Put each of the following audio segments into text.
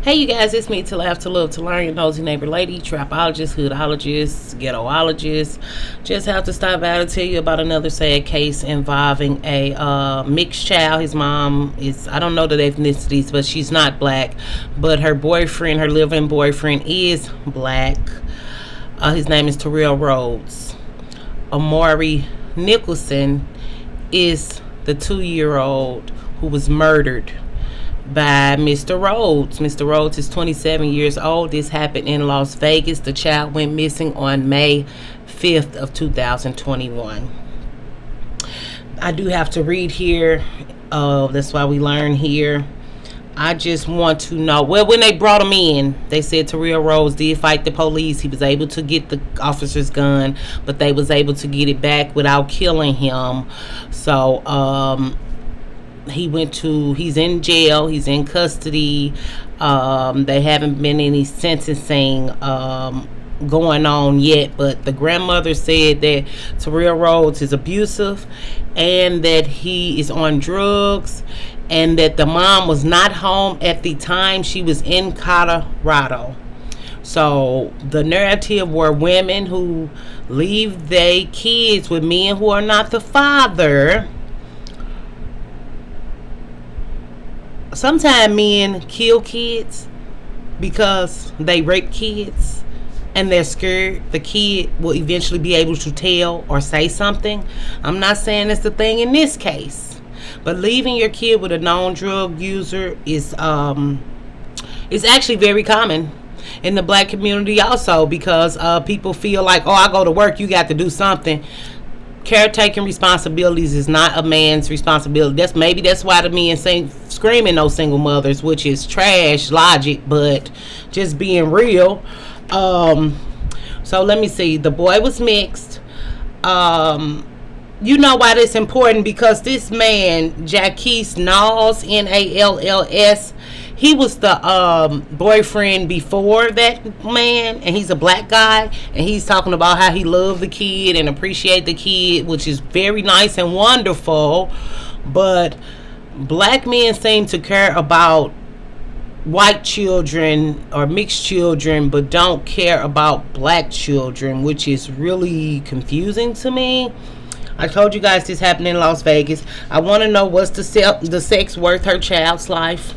Hey, you guys, it's me, to laugh, to love, to learn, your nosy neighbor lady, trapologist, hoodologist, ghettoologist. Just have to stop by to tell you about another sad case involving a mixed child. His mom is, I don't know the ethnicities, but she's not black. But her boyfriend, her living boyfriend, is black. His name is Terrell Rhodes. Amari Nicholson is the 2-year-old who was murdered by Mr. Rhodes. Mr. Rhodes is 27 years old. This happened in Las Vegas. The child went missing on May 5th of 2021. I do have to read here. That's why we learn here. I just want to know. Well, when they brought him in, they said Terrell Rhodes did fight the police. He was able to get the officer's gun, but they was able to get it back without killing him. So, he's in jail, he's in custody. They haven't been any sentencing going on yet, but the grandmother said that Terrell Rhodes is abusive and that he is on drugs and that the mom was not home at the time. She was in Colorado. So the narrative were women who leave their kids with men who are not the father. Sometimes men kill kids because they rape kids and they're scared the kid will eventually be able to tell or say something. I'm not saying it's the thing in this case, but leaving your kid with a known drug user is actually very common in the black community also, because people feel like, oh, I go to work, you got to do something. Caretaking responsibilities is not a man's responsibility. That's why the men screaming those single mothers, which is trash logic, but just being real. So let me see. The boy was mixed. You know why that's important? Because this man, Jaquise Knowles, Nalls, he was the boyfriend before that man, and he's a black guy, and he's talking about how he loved the kid and appreciate the kid, which is very nice and wonderful. But black men seem to care about white children or mixed children, but don't care about black children, which is really confusing to me. I told you guys this happened in Las Vegas. I want to know, what's the sex worth her child's life?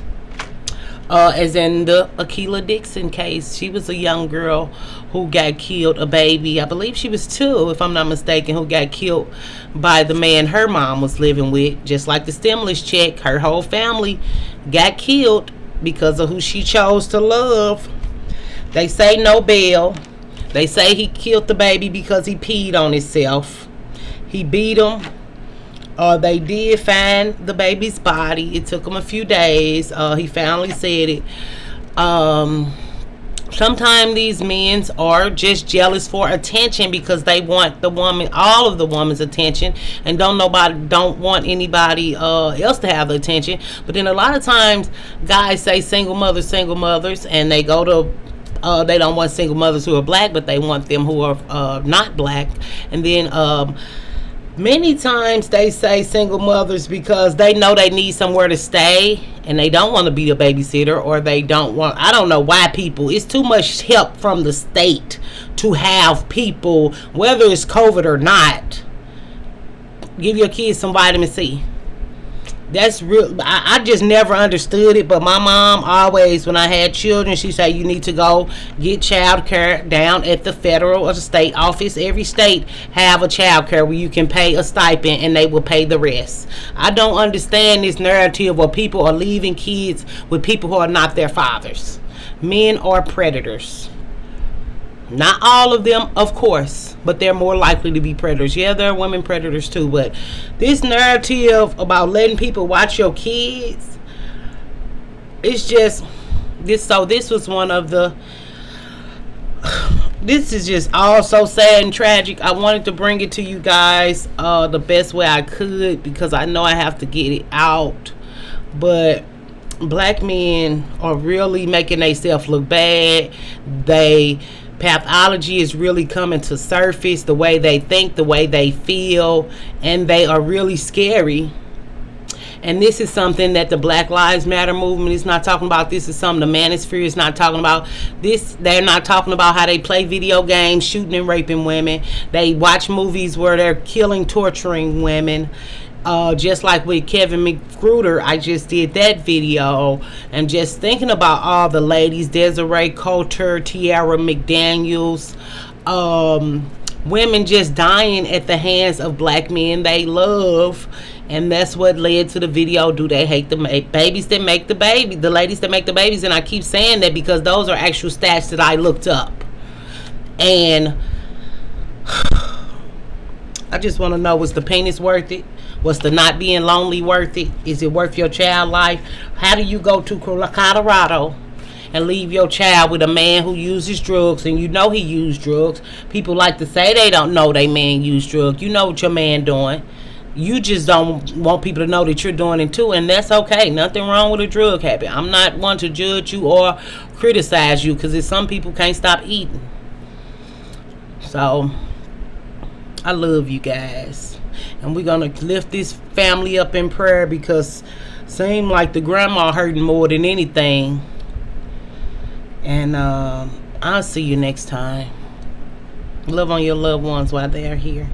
As in the Akilah Dixon case, she was a young girl who got killed, a baby, I believe she was 2 if I'm not mistaken, who got killed by the man her mom was living with. Just like the stimulus check, her whole family got killed because of who she chose to love. They say no bail. They say he killed the baby because he peed on himself. He beat him. They did find the baby's body. It took him a few days. He finally said it. Sometimes these men are just jealous for attention because they want the woman, all of the woman's attention, and don't want anybody else to have the attention. But then a lot of times guys say single mothers, and they go to they don't want single mothers who are black, but they want them who are not black. And then many times they say single mothers because they know they need somewhere to stay and they don't want to be a babysitter, or they don't want, I don't know why people, it's too much help from the state to have people, whether it's COVID or not, give your kids some vitamin C. That's real. I just never understood it, but my mom always, when I had children, she said you need to go get child care down at the federal or the state office. Every state have a child care where you can pay a stipend and they will pay the rest. I don't understand this narrative where people are leaving kids with people who are not their fathers. Men are predators. Not all of them, of course, but they're more likely to be predators. Yeah, there are women predators too, but this narrative about letting people watch your kids, it's just this. So this was one of the, this is just all so sad and tragic. I wanted to bring it to you guys the best way I could, because I know I have to get it out. But black men are really making themselves look bad. Pathology is really coming to surface, the way they think, the way they feel, and they are really scary. And this is something that the Black Lives Matter movement is not talking about. This is something the manosphere is not talking about. They're not talking about how they play video games, shooting and raping women. They watch movies where they're killing, torturing women. Just like with Kevin McGruder, I just did that video, and just thinking about all the ladies, Desiree Coulter, Tiara McDaniels, women just dying at the hands of black men they love. And that's what led to the video. Do they hate the babies that make the baby, the ladies that make the babies? And I keep saying that because those are actual stats that I looked up. And I just want to know, was the penis worth it? Was the not being lonely worth it? Is it worth your child life? How do you go to Colorado and leave your child with a man who uses drugs, and you know he used drugs? People like to say they don't know they man used drugs. You know what your man doing. You just don't want people to know that you're doing it too, and that's okay. Nothing wrong with a drug habit. I'm not one to judge you or criticize you, because some people can't stop eating. So I love you guys, and we're gonna lift this family up in prayer, because seem like the grandma hurting more than anything. And I'll see you next time. Love on your loved ones while they are here.